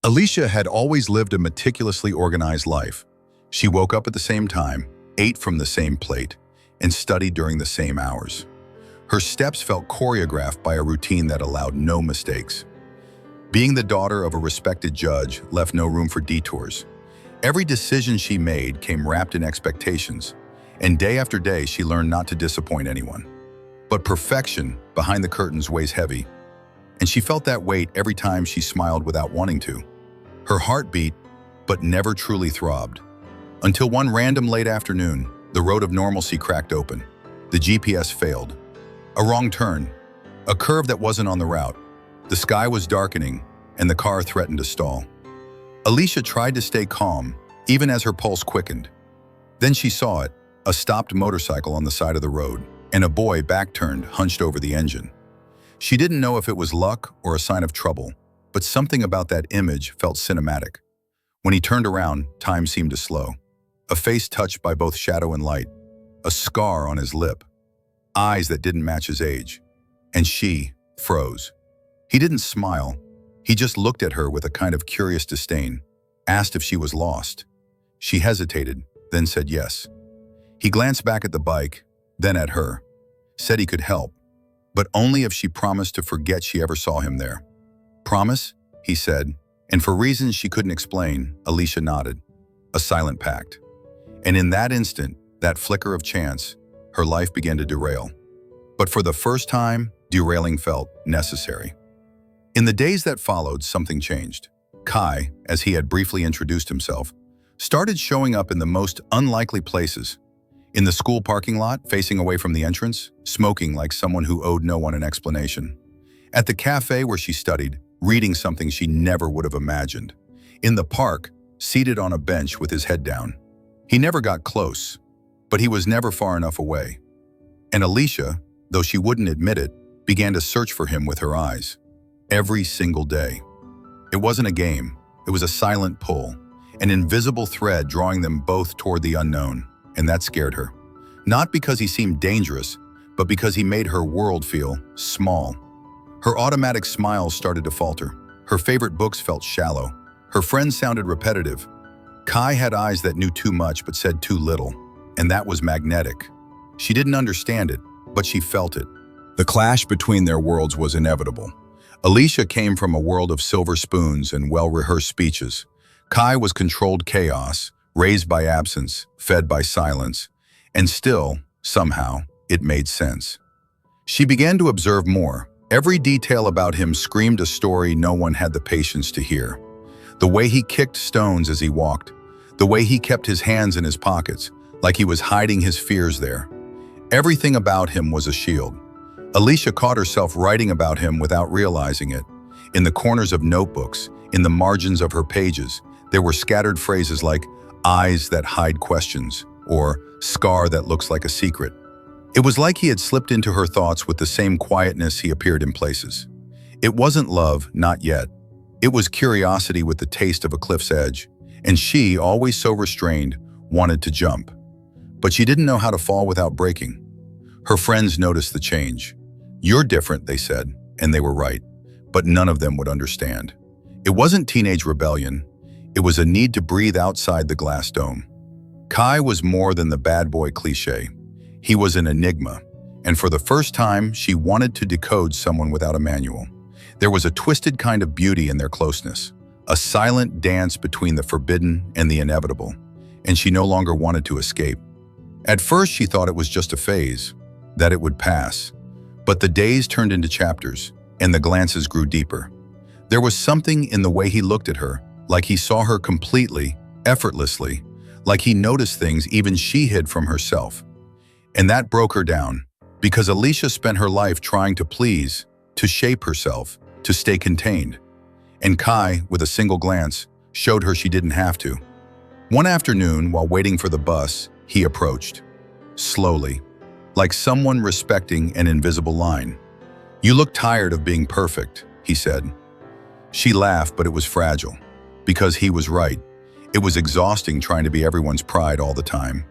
Alicia had always lived a meticulously organized life. She woke up at the same time, ate from the same plate, and studied during the same hours. Her steps felt choreographed by a routine that allowed no mistakes. Being the daughter of a respected judge left no room for detours. Every decision she made came wrapped in expectations, and day after day she learned not to disappoint anyone. But perfection behind the curtains weighs heavy, and she felt that weight every time she smiled without wanting to. Her heart beat, but never truly throbbed. Until one random late afternoon, the road of normalcy cracked open. The GPS failed. A wrong turn, a curve that wasn't on the route. The sky was darkening, and the car threatened to stall. Alicia tried to stay calm, even as her pulse quickened. Then she saw it, a stopped motorcycle on the side of the road, and a boy back-turned, hunched over the engine. She didn't know if it was luck or a sign of trouble, but something about that image felt cinematic. When he turned around, time seemed to slow. A face touched by both shadow and light, a scar on his lip, eyes that didn't match his age, and she froze. He didn't smile. He just looked at her with a kind of curious disdain, asked if she was lost. She hesitated, then said yes. He glanced back at the bike, then at her, said he could help, but only if she promised to forget she ever saw him there. Promise? He said, and for reasons she couldn't explain, Alicia nodded. A silent pact. And in that instant, that flicker of chance, her life began to derail. But for the first time, derailing felt necessary. In the days that followed, something changed. Kai, as he had briefly introduced himself, started showing up in the most unlikely places. In the school parking lot, facing away from the entrance, smoking like someone who owed no one an explanation. At the cafe where she studied, reading something she never would have imagined. In the park, seated on a bench with his head down. He never got close, but he was never far enough away. And Alicia, though she wouldn't admit it, began to search for him with her eyes. Every single day. It wasn't a game, it was a silent pull, an invisible thread drawing them both toward the unknown, and that scared her. Not because he seemed dangerous, but because he made her world feel small. Her automatic smiles started to falter. Her favorite books felt shallow. Her friends sounded repetitive. Kai had eyes that knew too much but said too little, and that was magnetic. She didn't understand it, but she felt it. The clash between their worlds was inevitable. Alicia came from a world of silver spoons and well-rehearsed speeches. Kai was controlled chaos, raised by absence, fed by silence, and still, somehow, it made sense. She began to observe more. Every detail about him screamed a story no one had the patience to hear. The way he kicked stones as he walked, the way he kept his hands in his pockets, like he was hiding his fears there. Everything about him was a shield. Alicia caught herself writing about him without realizing it. In the corners of notebooks, in the margins of her pages, there were scattered phrases like eyes that hide questions, or scar that looks like a secret. It was like he had slipped into her thoughts with the same quietness he appeared in places. It wasn't love, not yet. It was curiosity with the taste of a cliff's edge, and she, always so restrained, wanted to jump. But she didn't know how to fall without breaking. Her friends noticed the change. "You're different," they said, and they were right, but none of them would understand. It wasn't teenage rebellion. It was a need to breathe outside the glass dome. Kai was more than the bad boy cliché. He was an enigma, and for the first time, she wanted to decode someone without a manual. There was a twisted kind of beauty in their closeness, a silent dance between the forbidden and the inevitable, and she no longer wanted to escape. At first, she thought it was just a phase, that it would pass. But the days turned into chapters, and the glances grew deeper. There was something in the way he looked at her, like he saw her completely, effortlessly, like he noticed things even she hid from herself. And that broke her down, because Alicia spent her life trying to please, to shape herself, to stay contained. And Kai, with a single glance, showed her she didn't have to. One afternoon, while waiting for the bus, he approached. Slowly, like someone respecting an invisible line. "You look tired of being perfect," he said. She laughed, but it was fragile, because he was right. It was exhausting trying to be everyone's pride all the time.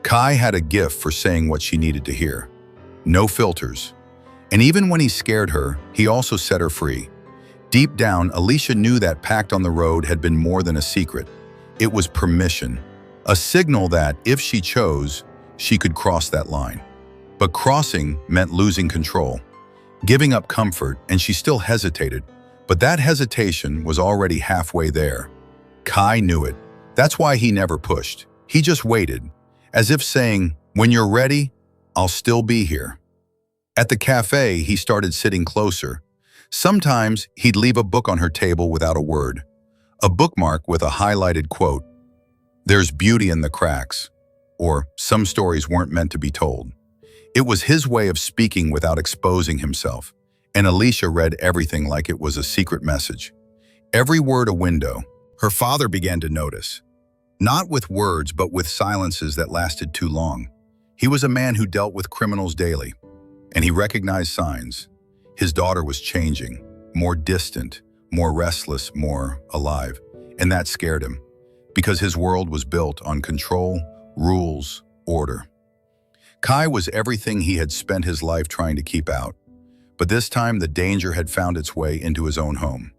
Kai had a gift for saying what she needed to hear. No filters. And even when he scared her, he also set her free. Deep down, Alicia knew that Pact on the road had been more than a secret. It was permission, a signal that, if she chose, she could cross that line. But crossing meant losing control, giving up comfort, and she still hesitated. But that hesitation was already halfway there. Kai knew it. That's why he never pushed. He just waited, as if saying, "When you're ready, I'll still be here." At the cafe, he started sitting closer. Sometimes he'd leave a book on her table without a word, a bookmark with a highlighted quote, "There's beauty in the cracks," or "Some stories weren't meant to be told." It was his way of speaking without exposing himself, and Alicia read everything like it was a secret message. Every word a window. Her father began to notice, not with words but with silences that lasted too long. He was a man who dealt with criminals daily, and he recognized signs. His daughter was changing, more distant, more restless, more alive, and that scared him, because his world was built on control, rules, order. Kai was everything he had spent his life trying to keep out, but this time the danger had found its way into his own home.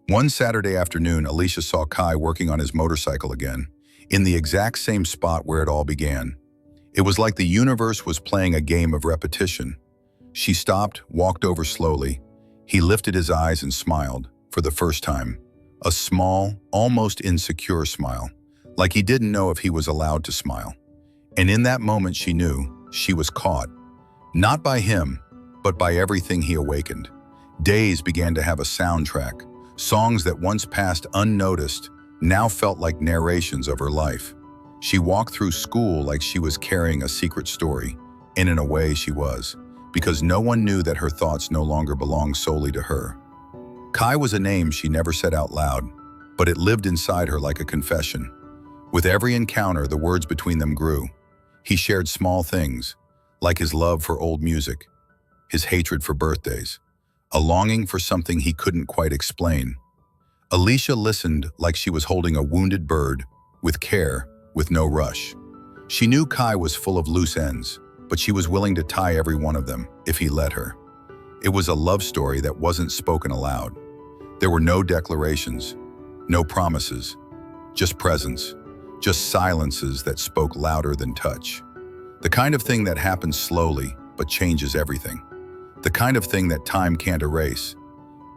One Saturday afternoon, Alicia saw Kai working on his motorcycle again, in the exact same spot where it all began. It was like the universe was playing a game of repetition. She stopped, walked over slowly. He lifted his eyes and smiled, for the first time. A small, almost insecure smile, like he didn't know if he was allowed to smile. And in that moment she knew she was caught. Not by him, but by everything he awakened. Days began to have a soundtrack. Songs that once passed unnoticed now felt like narrations of her life. She walked through school like she was carrying a secret story, and in a way she was, because no one knew that her thoughts no longer belonged solely to her. Kai was a name she never said out loud, but it lived inside her like a confession. With every encounter, the words between them grew. He shared small things, like his love for old music, his hatred for birthdays, a longing for something he couldn't quite explain. Alicia listened like she was holding a wounded bird, with care, with no rush. She knew Kai was full of loose ends, but she was willing to tie every one of them, if he let her. It was a love story that wasn't spoken aloud. There were no declarations, no promises, just presence, just silences that spoke louder than touch. The kind of thing that happens slowly, but changes everything. The kind of thing that time can't erase.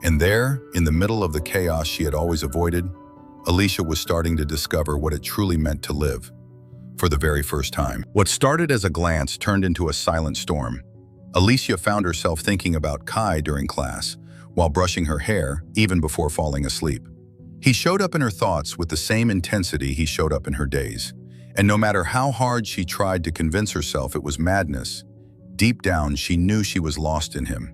And there, in the middle of the chaos she had always avoided, Alicia was starting to discover what it truly meant to live, for the very first time. What started as a glance turned into a silent storm. Alicia found herself thinking about Kai during class, while brushing her hair, even before falling asleep. He showed up in her thoughts with the same intensity he showed up in her days. And no matter how hard she tried to convince herself it was madness, deep down she knew she was lost in him.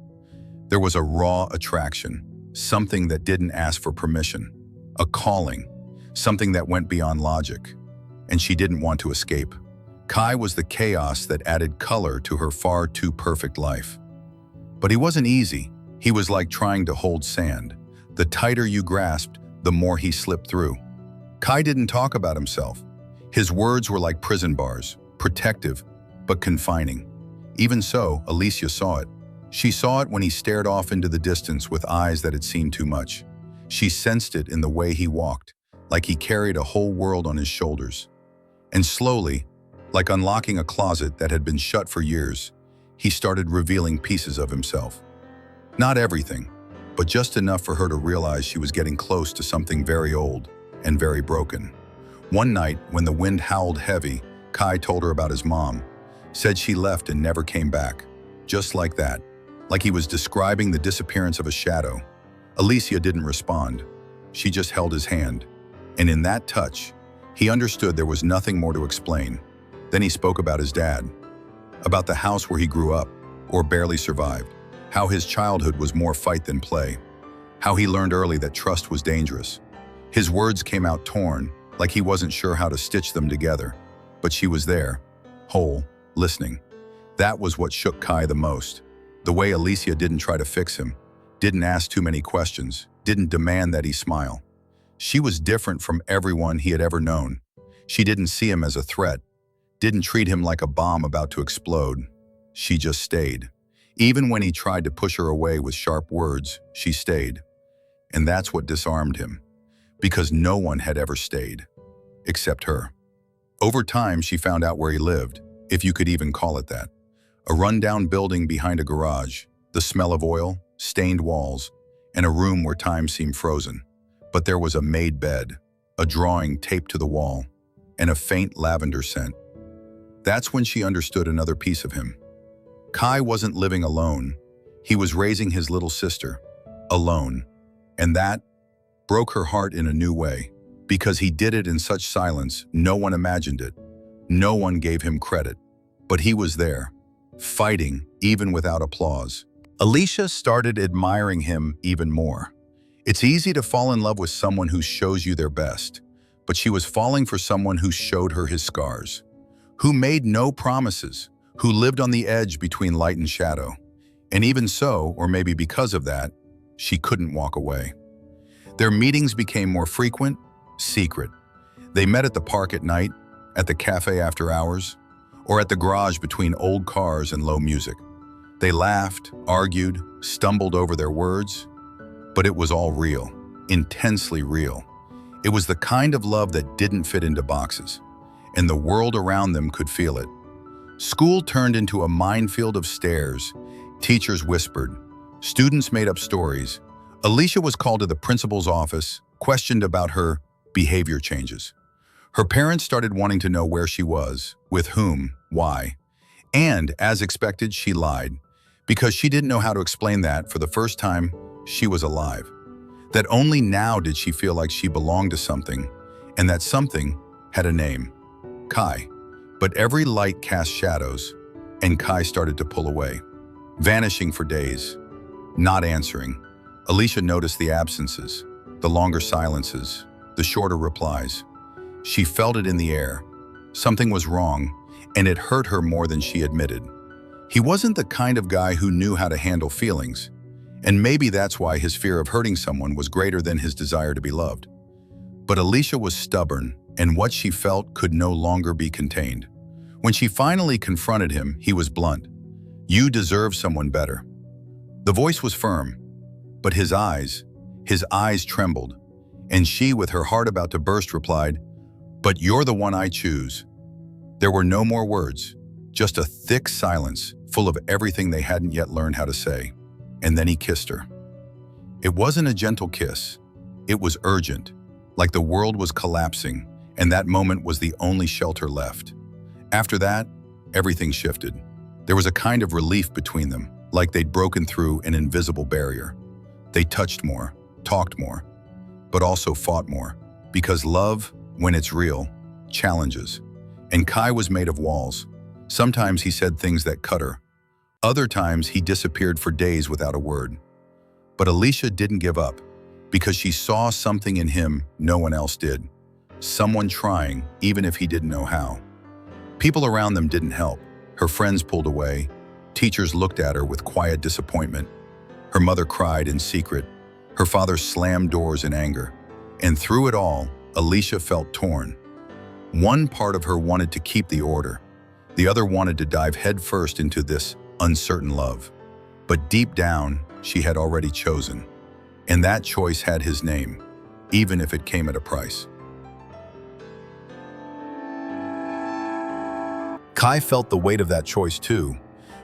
There was a raw attraction, something that didn't ask for permission, a calling, something that went beyond logic, and she didn't want to escape. Kai was the chaos that added color to her far too perfect life. But he wasn't easy. He was like trying to hold sand. The tighter you grasped, the more he slipped through. Kai didn't talk about himself. His words were like prison bars, protective, but confining. Even so, Alicia saw it. She saw it when he stared off into the distance with eyes that had seen too much. She sensed it in the way he walked, like he carried a whole world on his shoulders. And slowly, like unlocking a closet that had been shut for years, he started revealing pieces of himself. Not everything, but just enough for her to realize she was getting close to something very old and very broken. One night, when the wind howled heavy, Kai told her about his mom, said she left and never came back. Just like that, like he was describing the disappearance of a shadow. Alicia didn't respond. She just held his hand. And in that touch, he understood there was nothing more to explain. Then he spoke about his dad, about the house where he grew up, or barely survived, how his childhood was more fight than play, how he learned early that trust was dangerous. His words came out torn, like he wasn't sure how to stitch them together. But she was there, whole, listening. That was what shook Kai the most. The way Alicia didn't try to fix him, didn't ask too many questions, didn't demand that he smile. She was different from everyone he had ever known. She didn't see him as a threat, didn't treat him like a bomb about to explode. She just stayed. Even when he tried to push her away with sharp words, she stayed. And that's what disarmed him, because no one had ever stayed, except her. Over time, she found out where he lived, if you could even call it that. A rundown building behind a garage, the smell of oil, stained walls, and a room where time seemed frozen. But there was a made bed, a drawing taped to the wall, and a faint lavender scent. That's when she understood another piece of him. Kai wasn't living alone. He was raising his little sister, alone. And that broke her heart in a new way, because he did it in such silence, no one imagined it. No one gave him credit. But he was there, fighting even without applause. Alicia started admiring him even more. It's easy to fall in love with someone who shows you their best, but she was falling for someone who showed her his scars, who made no promises, who lived on the edge between light and shadow. And even so, or maybe because of that, she couldn't walk away. Their meetings became more frequent, secret. They met at the park at night, at the cafe after hours, or at the garage between old cars and low music. They laughed, argued, stumbled over their words, but it was all real, intensely real. It was the kind of love that didn't fit into boxes, and the world around them could feel it. School turned into a minefield of stares. Teachers whispered. Students made up stories. Alicia was called to the principal's office, questioned about her behavior changes. Her parents started wanting to know where she was, with whom, why. And, as expected, she lied, because she didn't know how to explain that for the first time she was alive. That only now did she feel like she belonged to something, and that something had a name, Kai. But every light cast shadows, and Kai started to pull away, vanishing for days, not answering. Alicia noticed the absences, the longer silences, the shorter replies. She felt it in the air. Something was wrong, and it hurt her more than she admitted. He wasn't the kind of guy who knew how to handle feelings, and maybe that's why his fear of hurting someone was greater than his desire to be loved. But Alicia was stubborn, and what she felt could no longer be contained. When she finally confronted him, he was blunt. "You deserve someone better." The voice was firm, but his eyes trembled, and she, with her heart about to burst, replied, "But you're the one I choose." There were no more words, just a thick silence full of everything they hadn't yet learned how to say. And then he kissed her. It wasn't a gentle kiss. It was urgent, like the world was collapsing, and that moment was the only shelter left. After that, everything shifted. There was a kind of relief between them, like they'd broken through an invisible barrier. They touched more, talked more, but also fought more, because love, when it's real, challenges. And Kai was made of walls. Sometimes he said things that cut her. Other times he disappeared for days without a word. But Alicia didn't give up, because she saw something in him no one else did. Someone trying, even if he didn't know how. People around them didn't help. Her friends pulled away. Teachers looked at her with quiet disappointment. Her mother cried in secret. Her father slammed doors in anger. And through it all, Alicia felt torn. One part of her wanted to keep the order. The other wanted to dive headfirst into this uncertain love. But deep down, she had already chosen. And that choice had his name, even if it came at a price. Kai felt the weight of that choice too,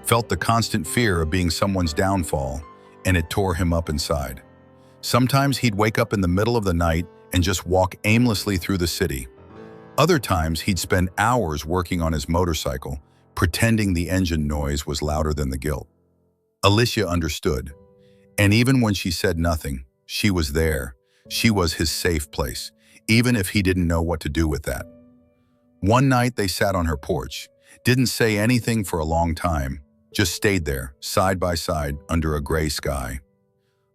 felt the constant fear of being someone's downfall, and it tore him up inside. Sometimes he'd wake up in the middle of the night and just walk aimlessly through the city. Other times he'd spend hours working on his motorcycle, pretending the engine noise was louder than the guilt. Alicia understood, and even when she said nothing, she was there. She was his safe place, even if he didn't know what to do with that. One night they sat on her porch, didn't say anything for a long time, just stayed there, side by side, under a gray sky.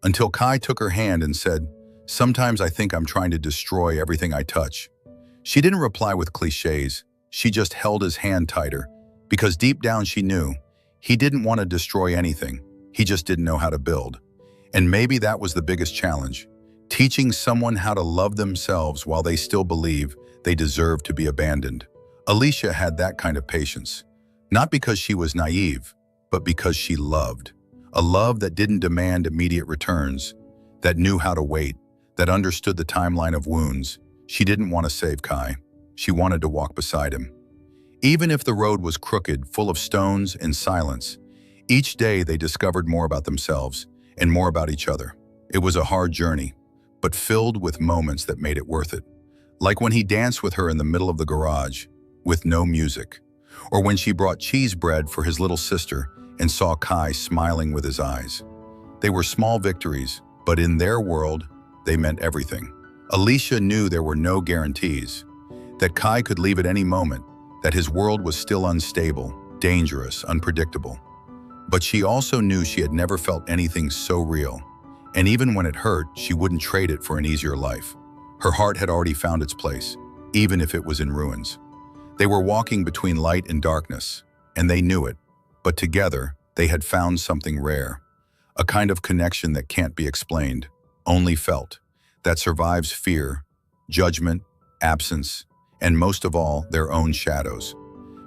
Until Kai took her hand and said, "Sometimes I think I'm trying to destroy everything I touch." She didn't reply with cliches. She just held his hand tighter, because deep down she knew he didn't want to destroy anything. He just didn't know how to build. And maybe that was the biggest challenge, teaching someone how to love themselves while they still believe they deserve to be abandoned. Alicia had that kind of patience, not because she was naive, but because she loved. A love that didn't demand immediate returns. that knew how to wait, that understood the timeline of wounds. She didn't want to save Kai. She wanted to walk beside him. Even if the road was crooked, full of stones and silence, each day they discovered more about themselves and more about each other. It was a hard journey, but filled with moments that made it worth it. Like when he danced with her in the middle of the garage, with no music, or when she brought cheese bread for his little sister and saw Kai smiling with his eyes. They were small victories, but in their world, they meant everything. Alicia knew there were no guarantees, that Kai could leave at any moment, that his world was still unstable, dangerous, unpredictable. But she also knew she had never felt anything so real, and even when it hurt, she wouldn't trade it for an easier life. Her heart had already found its place, even if it was in ruins. They were walking between light and darkness, and they knew it, but together they had found something rare, a kind of connection that can't be explained, only felt, that survives fear, judgment, absence, and most of all, their own shadows.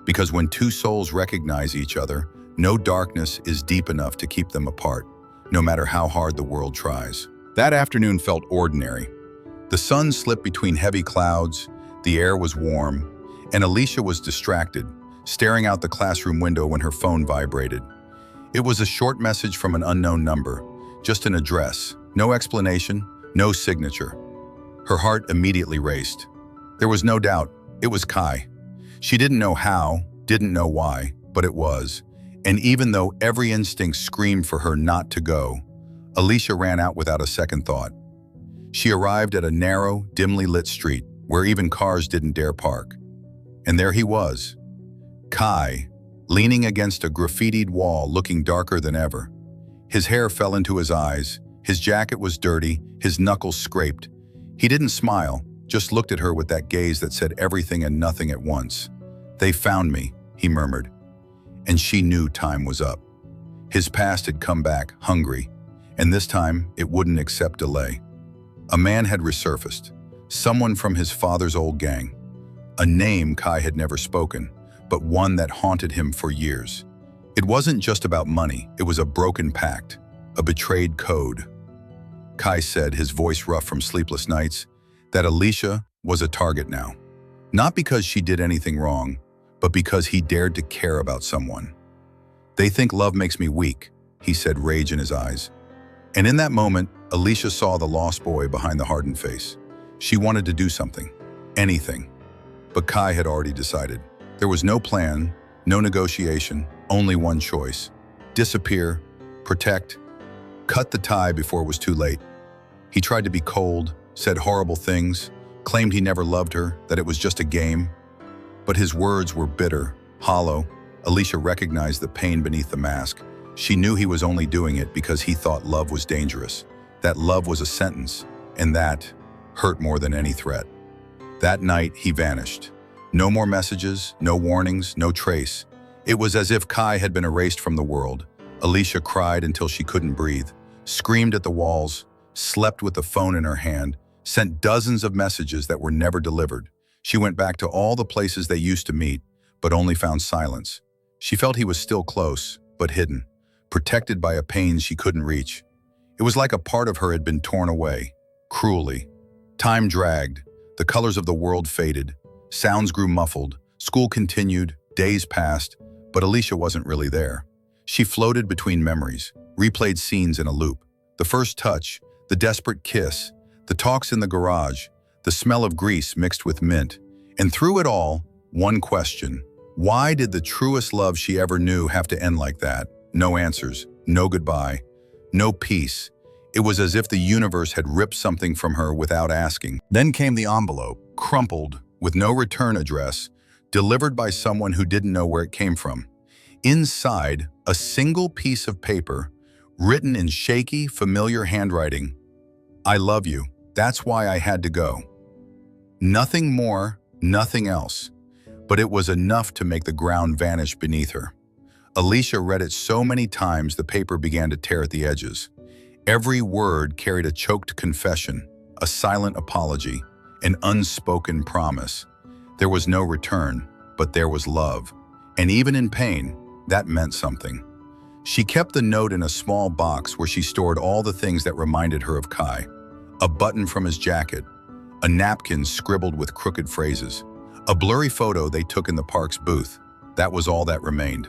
Because when two souls recognize each other, no darkness is deep enough to keep them apart, no matter how hard the world tries. That afternoon felt ordinary. The sun slipped between heavy clouds, the air was warm, and Alicia was distracted, staring out the classroom window when her phone vibrated. It was a short message from an unknown number, just an address, no explanation, no signature. Her heart immediately raced. There was no doubt, it was Kai. She didn't know how, didn't know why, but it was. And even though every instinct screamed for her not to go, Alicia ran out without a second thought. She arrived at a narrow, dimly lit street where even cars didn't dare park. And there he was, Kai, leaning against a graffitied wall, looking darker than ever. His hair fell into his eyes, his jacket was dirty, his knuckles scraped. He didn't smile, just looked at her with that gaze that said everything and nothing at once. "They found me," he murmured. And she knew time was up. His past had come back, hungry, and this time it wouldn't accept delay. A man had resurfaced, someone from his father's old gang. A name Kai had never spoken, but one that haunted him for years. It wasn't just about money, it was a broken pact, a betrayed code. Kai said, his voice rough from sleepless nights, that Alicia was a target now. Not because she did anything wrong, but because he dared to care about someone. "They think love makes me weak," he said, rage in his eyes. And in that moment, Alicia saw the lost boy behind the hardened face. She wanted to do something, anything. But Kai had already decided. There was no plan, no negotiation, only one choice. Disappear, protect, cut the tie before it was too late. He tried to be cold, said horrible things, claimed he never loved her, that it was just a game. But his words were bitter, hollow. Alicia recognized the pain beneath the mask. She knew he was only doing it because he thought love was dangerous, that love was a sentence, and that hurt more than any threat. That night, he vanished. No more messages, no warnings, no trace. It was as if Kai had been erased from the world. Alicia cried until she couldn't breathe, screamed at the walls, slept with the phone in her hand, sent dozens of messages that were never delivered. She went back to all the places they used to meet, but only found silence. She felt he was still close, but hidden, protected by a pain she couldn't reach. It was like a part of her had been torn away, cruelly. Time dragged, the colors of the world faded, sounds grew muffled, school continued, days passed, but Alicia wasn't really there. She floated between memories, replayed scenes in a loop. The first touch, the desperate kiss, the talks in the garage, the smell of grease mixed with mint. And through it all, one question. Why did the truest love she ever knew have to end like that? No answers, no goodbye, no peace. It was as if the universe had ripped something from her without asking. Then came the envelope, crumpled, with no return address, delivered by someone who didn't know where it came from. Inside, a single piece of paper, written in shaky, familiar handwriting. "I love you. That's why I had to go." Nothing more, nothing else. But it was enough to make the ground vanish beneath her. Alicia read it so many times the paper began to tear at the edges. Every word carried a choked confession, a silent apology, an unspoken promise. There was no return, but there was love. And even in pain, that meant something. She kept the note in a small box where she stored all the things that reminded her of Kai. A button from his jacket, a napkin scribbled with crooked phrases, a blurry photo they took in the park's booth. That was all that remained.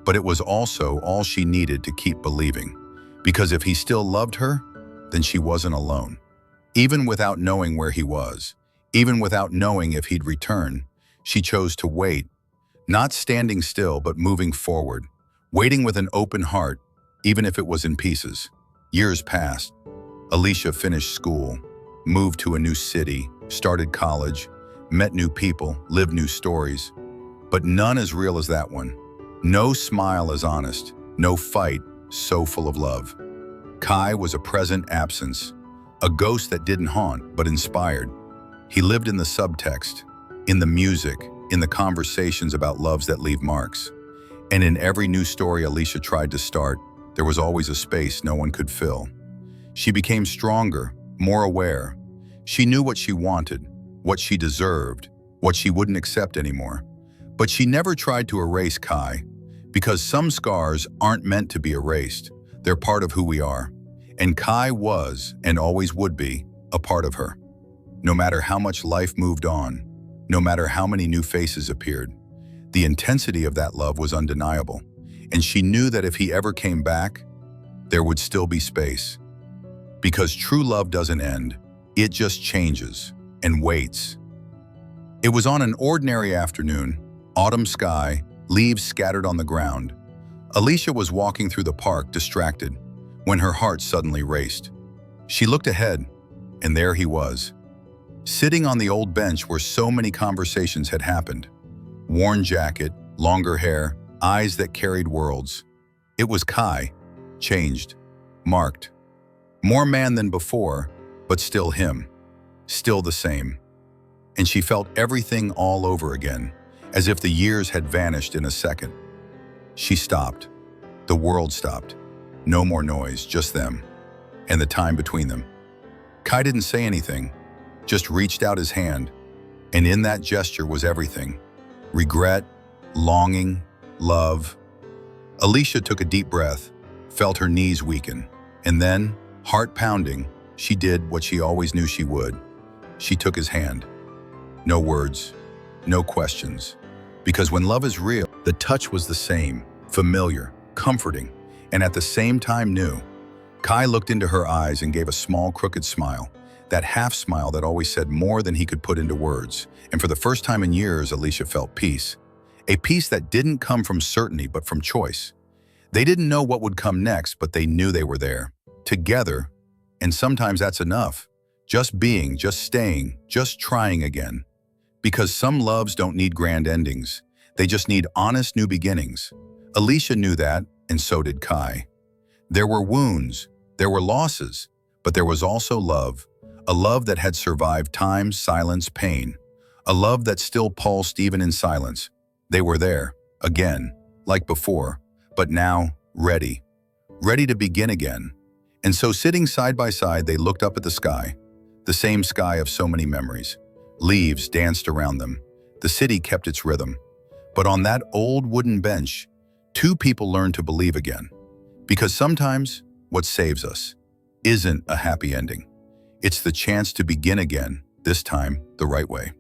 But it was also all she needed to keep believing. Because if he still loved her, then she wasn't alone. Even without knowing where he was, even without knowing if he'd return, she chose to wait, not standing still but moving forward, waiting with an open heart, even if it was in pieces. Years passed. Alicia finished school, moved to a new city, started college, met new people, lived new stories. But none as real as that one. No smile as honest, no fight so full of love. Kai was a present absence, a ghost that didn't haunt but inspired. He lived in the subtext, in the music, in the conversations about loves that leave marks. And in every new story Alicia tried to start, there was always a space no one could fill. She became stronger, more aware. She knew what she wanted, what she deserved, what she wouldn't accept anymore. But she never tried to erase Kai, because some scars aren't meant to be erased. They're part of who we are. And Kai was, and always would be, a part of her. No matter how much life moved on, no matter how many new faces appeared, the intensity of that love was undeniable. And she knew that if he ever came back, there would still be space. Because true love doesn't end, it just changes and waits. It was on an ordinary afternoon, autumn sky, leaves scattered on the ground. Alicia was walking through the park, distracted, when her heart suddenly raced. She looked ahead, and there he was, sitting on the old bench where so many conversations had happened. Worn jacket, longer hair, eyes that carried worlds. It was Kai, changed, marked. More man than before, but still him, still the same. And she felt everything all over again, as if the years had vanished in a second. She stopped. The world stopped. No more noise, just them, and the time between them. Kai didn't say anything, just reached out his hand, and in that gesture was everything. Regret, longing, love. Alicia took a deep breath, felt her knees weaken, and then, heart pounding, she did what she always knew she would. She took his hand. No words, no questions. Because when love is real, the touch was the same, familiar, comforting, and at the same time new. Kai looked into her eyes and gave a small, crooked smile, that half smile that always said more than he could put into words. And for the first time in years, Alicia felt peace. A peace that didn't come from certainty, but from choice. They didn't know what would come next, but they knew they were there, together, and sometimes that's enough. Just being, just staying, just trying again. Because some loves don't need grand endings. They just need honest new beginnings. Alicia knew that, and so did Kai. There were wounds, there were losses, but there was also love. A love that had survived time, silence, pain. A love that still pulsed even in silence. They were there, again, like before, but now ready. Ready to begin again. And so sitting side by side, they looked up at the sky. The same sky of so many memories. Leaves danced around them. The city kept its rhythm. But on that old wooden bench, two people learned to believe again. Because sometimes what saves us isn't a happy ending. It's the chance to begin again, this time the right way.